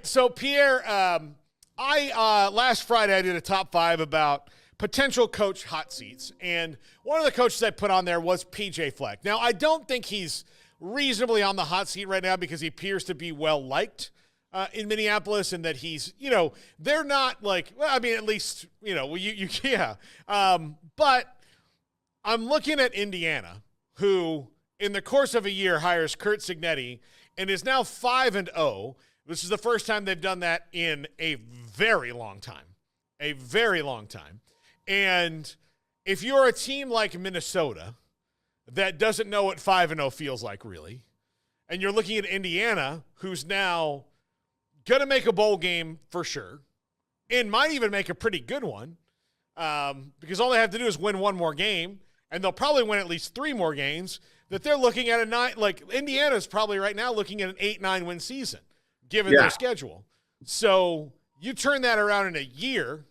right. So, Pierre, I last Friday I did a top 5 about potential coach hot seats. And one of the coaches I put on there was PJ Fleck. Now, I don't think he's reasonably on the hot seat right now because he appears to be well-liked in Minneapolis, and that he's, they're not like, well, I mean, at least, yeah. But I'm looking at Indiana, who in the course of a year hires Curt Cignetti and is now 5-0. This is the first time they've done that in a very long time. A very long time. And if you're a team like Minnesota that doesn't know what 5-0 feels like, really, and you're looking at Indiana, who's now going to make a bowl game for sure, and might even make a pretty good one, because all they have to do is win one more game, and they'll probably win at least 3 more games, that they're looking at Indiana's probably right now looking at an 8-9 win season, given their schedule. So you turn that around in a year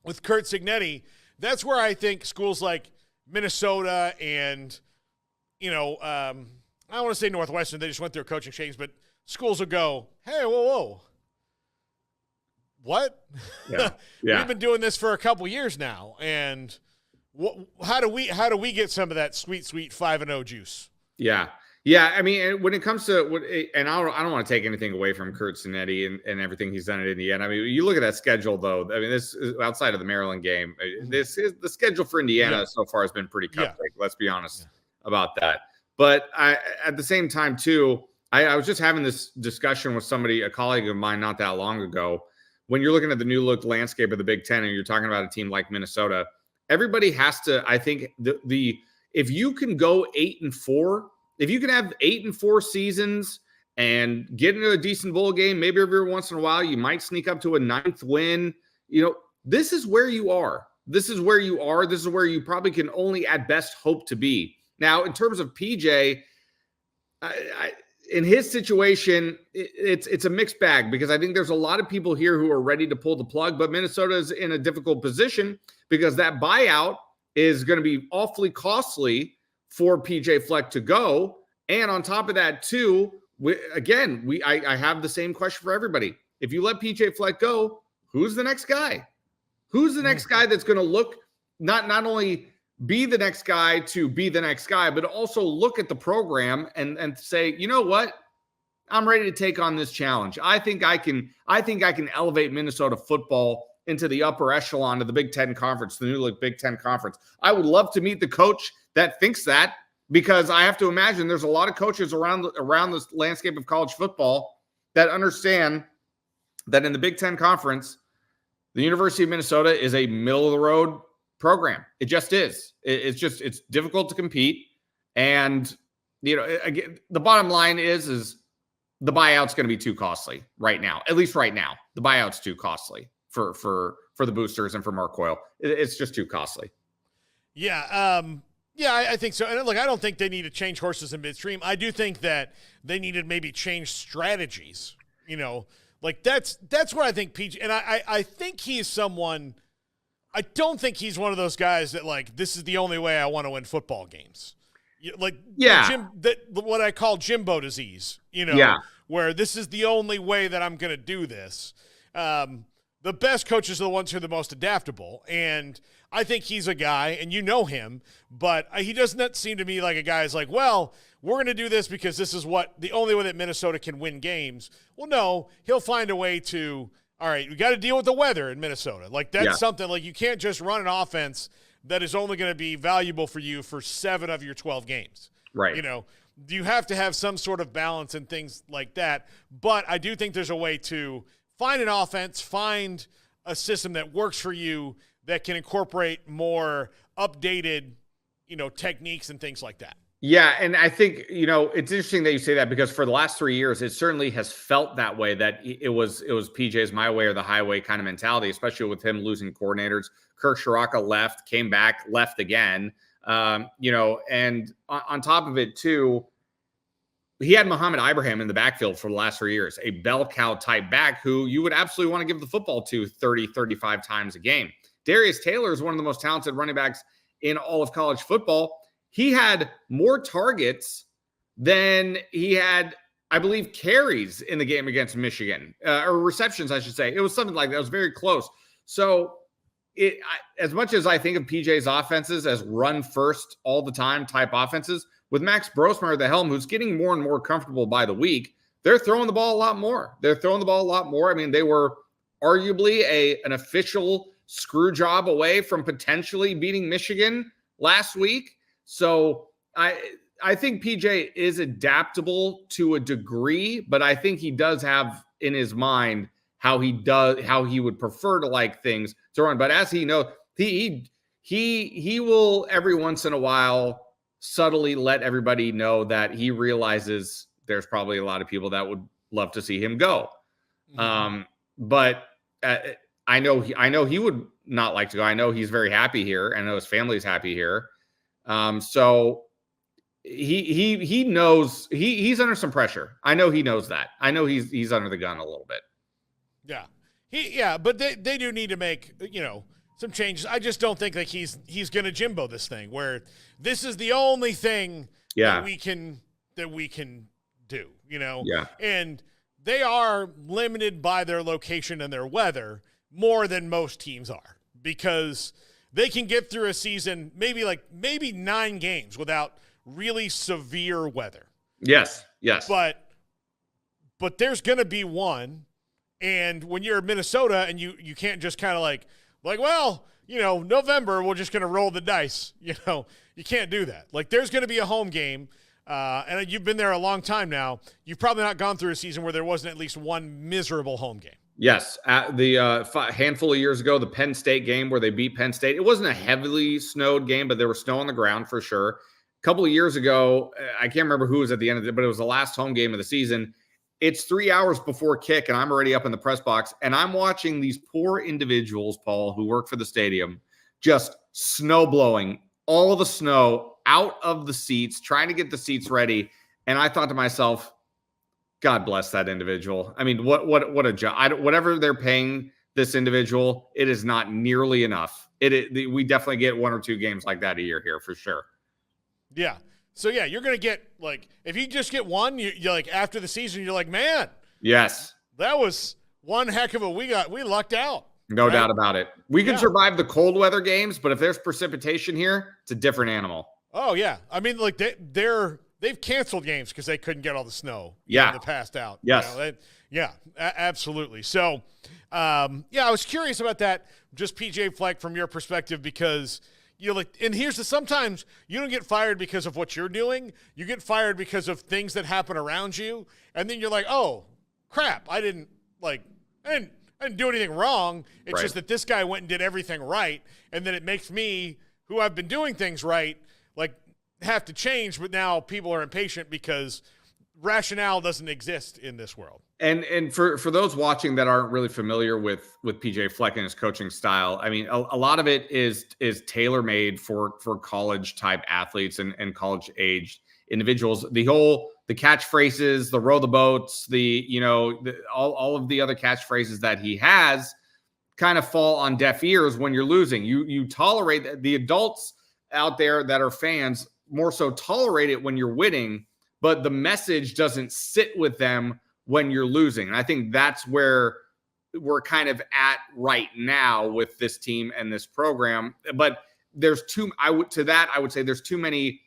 with Curt Cignetti, that's where I think schools like Minnesota and, I don't want to say Northwestern, they just went through coaching change, but schools will go, hey, whoa. What? Yeah. We've been doing this for a couple years now, and how do we get some of that sweet 5-0 juice? Yeah. Yeah, I mean, when it comes to and I don't want to take anything away from Curt Cignetti and everything he's done at Indiana. I mean, you look at that schedule, though. I mean, this is outside of the Maryland game. This is the schedule for Indiana so far has been pretty cupcake. Let's be honest about that. But at the same time, too, I was just having this discussion with a colleague of mine, not that long ago. When you're looking at the new look landscape of the Big Ten, and you're talking about a team like Minnesota, everybody has to. I think if you can go 8-4. If you can have 8-4 seasons and get into a decent bowl game, maybe every once in a while you might sneak up to a 9th win. This is where you are. This is where you are. This is where you probably can only at best hope to be. Now, in terms of PJ, in his situation, it's a mixed bag, because I think there's a lot of people here who are ready to pull the plug, but Minnesota is in a difficult position because that buyout is going to be awfully costly for PJ Fleck to go. And on top of that, too, I have the same question for everybody. If you let PJ Fleck go, who's the next guy? Who's the next guy that's going to look, not only be the next guy to be the next guy, but also look at the program and say, you know what? I'm ready to take on this challenge. I think I can elevate Minnesota football into the upper echelon of the Big Ten Conference, the new Big Ten Conference. I would love to meet the coach that thinks that, because I have to imagine there's a lot of coaches around this landscape of college football that understand that in the Big Ten Conference, the University of Minnesota is a middle-of-the-road program. It just is. It's difficult to compete. And, again, the bottom line is the buyout's going to be too costly right now. At least right now, the buyout's too costly for the boosters and for Mark Coyle. It's just too costly. Yeah. Yeah, I think so. And look, I don't think they need to change horses in midstream. I do think that they needed maybe change strategies. That's where I think PJ, and I think he's someone. I don't think he's one of those guys that this is the only way I want to win football games. What I call Jimbo disease. Where this is the only way that I'm going to do this. The best coaches are the ones who are the most adaptable, and I think he's a guy, and him, but he doesn't seem to me like a guy who's like, well, we're going to do this because this is the only way that Minnesota can win games. Well, no, he'll find a way to, all right, we got to deal with the weather in Minnesota. That's something, you can't just run an offense that is only going to be valuable for you for 7 of your 12 games. Right. You have to have some sort of balance and things like that, but I do think there's a way to find an offense, find a system that works for you that can incorporate more updated, techniques and things like that. Yeah, and I think, it's interesting that you say that, because for the last 3 years, it certainly has felt that way, that it was PJ's my way or the highway kind of mentality, especially with him losing coordinators. Kirk Shiraka left, came back, left again, and on top of it, too, he had Muhammad Ibrahim in the backfield for the last 3 years, a bell cow type back who you would absolutely want to give the football to 30, 35 times a game. Darius Taylor is one of the most talented running backs in all of college football. He had more targets than he had I believe, carries in the game against Michigan, or receptions, I should say. It was something like that. It was very close. So as much as I think of PJ's offenses as run first all the time type offenses, with Max Brosmer at the helm, who's getting more and more comfortable by the week, they're throwing the ball a lot more. I mean, they were arguably an official screw job away from potentially beating Michigan last week. So I think PJ is adaptable to a degree, but I think he does have in his mind how he would prefer to like things to run. But as he knows, he will every once in a while subtly let everybody know that he realizes there's probably a lot of people that would love to see him go. But I know he would not like to go. I know he's very happy here. I know his family's happy here. So he knows he's under some pressure. I know he knows that. I know he's under the gun a little bit. Yeah. But they do need to make, some changes. I just don't think that he's going to Jimbo this thing where this is the only thing that we can do, Yeah. And they are limited by their location and their weather more than most teams are, because they can get through a season maybe 9 games without really severe weather. Yes. But there's going to be one. And when you're in Minnesota and you can't just kind of November, we're just going to roll the dice. You can't do that. There's going to be a home game. And you've been there a long time now. You've probably not gone through a season where there wasn't at least one miserable home game. Yes. At the handful of years ago, the Penn State game where they beat Penn State, it wasn't a heavily snowed game, but there was snow on the ground for sure. A couple of years ago, I can't remember who was at the end of it, but it was the last home game of the season. It's 3 hours before kick, and I'm already up in the press box, and I'm watching these poor individuals, Paul, who work for the stadium, just snow blowing all the snow out of the seats, trying to get the seats ready. And I thought to myself, God bless that individual. I mean, what a job. Whatever they're paying this individual, it is not nearly enough. We definitely get 1 or 2 games like that a year here for sure. Yeah. So, yeah, you're going to get, if you just get one, you're after the season, you're like, man. Yes. That was one heck of we lucked out. No doubt about it. We can survive the cold weather games, but if there's precipitation here, it's a different animal. Oh, yeah. I mean, they've canceled games because they couldn't get all the snow. Yeah. The passed out. Yes. Absolutely. So, I was curious about that, just PJ Fleck from your perspective, because and here's sometimes you don't get fired because of what you're doing. You get fired because of things that happen around you. And then you're like, oh, crap. I didn't do anything wrong. It's just that this guy went and did everything right. And then it makes me, who I've been doing things right, have to change. But now people are impatient because rationale doesn't exist in this world. And for those watching that aren't really familiar with PJ Fleck and his coaching style, I mean, a lot of it is tailor-made for college type athletes and college aged individuals. The catchphrases, the row the boats, all of the other catchphrases that he has kind of fall on deaf ears when you're losing. You tolerate the adults out there that are fans more so tolerate it when you're winning, but the message doesn't sit with them when you're losing. And I think that's where we're kind of at right now with this team and this program. But I would say there's too many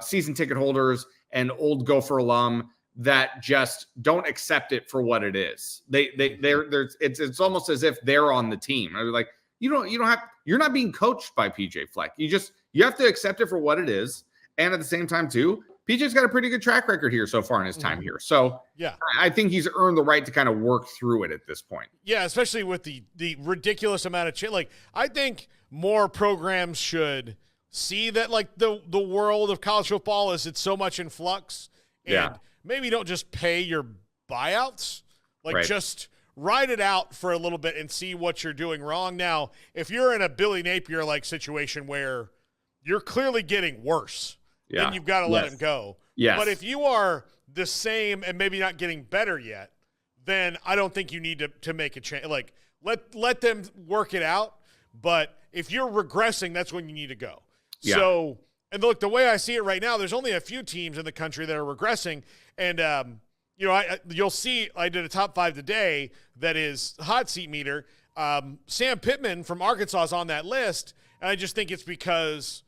season ticket holders and old Gopher alum that just don't accept it for what it is. It's almost as if they're on the team. I was like, you're not being coached by PJ Fleck. You have to accept it for what it is. And at the same time too, PJ's got a pretty good track record here so far in his time here. So yeah, I think he's earned the right to kind of work through it at this point. Yeah, especially with the ridiculous amount of change. I think more programs should see that the world of college football it's so much in flux. And maybe don't just pay your buyouts. Just ride it out for a little bit and see what you're doing wrong. Now, if you're in a Billy Napier situation where you're clearly getting worse, then you've got to let him go. Yes. But if you are the same and maybe not getting better yet, then I don't think you need to make a change. Let them work it out. But if you're regressing, that's when you need to go. Yeah. So, and look, the way I see it right now, there's only a few teams in the country that are regressing. And You'll see I did a top 5 today that is hot seat meter. Sam Pittman from Arkansas is on that list, and I just think it's because,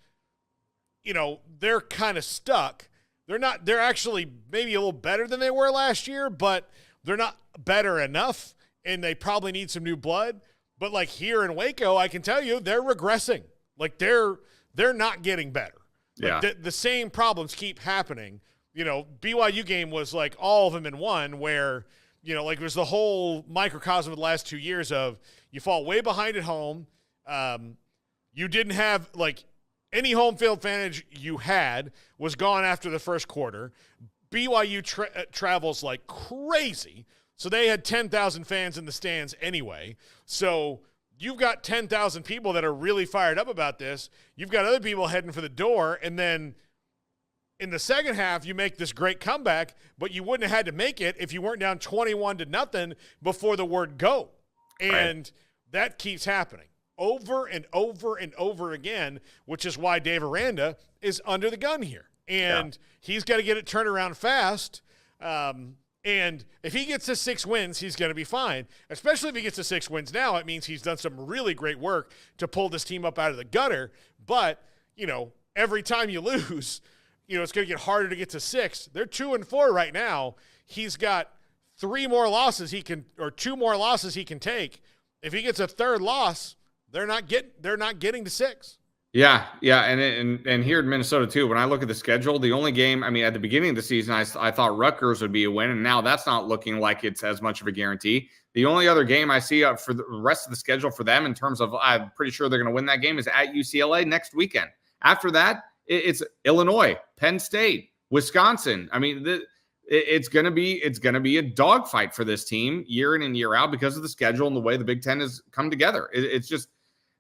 they're kind of stuck. They're actually maybe a little better than they were last year, but they're not better enough, and they probably need some new blood. But like here in Waco, I can tell you they're regressing. Like they're not getting better. Like Yeah. the same problems keep happening. BYU game was like all of them in one where, like there's the whole microcosm of the last 2 years of you fall way behind at home. You didn't have like any home field advantage you had was gone after the first quarter. BYU travels like crazy. So they had 10,000 fans in the stands anyway. So you've got 10,000 people that are really fired up about this. You've got other people heading for the door. And then in the second half, you make this great comeback, but you wouldn't have had to make it if you weren't down 21-0 before the word go. And that keeps happening over and over and over again, which is why Dave Aranda is under the gun here. And he's got to get it turned around fast. And if he gets to 6 wins, he's going to be fine. Especially if he gets to 6 wins now, it means he's done some really great work to pull this team up out of the gutter. But, every time you lose, it's going to get harder to get to 6. They're 2-4 right now. He's got 2 more losses he can take. If he gets a third loss, they're not getting to 6. Yeah, and here in Minnesota too, when I look at the schedule, the only game, at the beginning of the season, I thought Rutgers would be a win, and now that's not looking like it's as much of a guarantee. The only other game I see for the rest of the schedule for them in terms of I'm pretty sure they're going to win that game is at UCLA next weekend. After that, it's Illinois, Penn State, Wisconsin. It's going to be a dogfight for this team year in and year out because of the schedule and the way the Big Ten has come together. It's just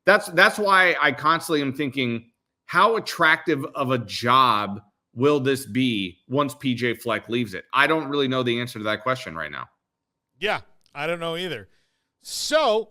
that's why I constantly am thinking, how attractive of a job will this be once PJ Fleck leaves it? I don't really know the answer to that question right now. Yeah, I don't know either. So,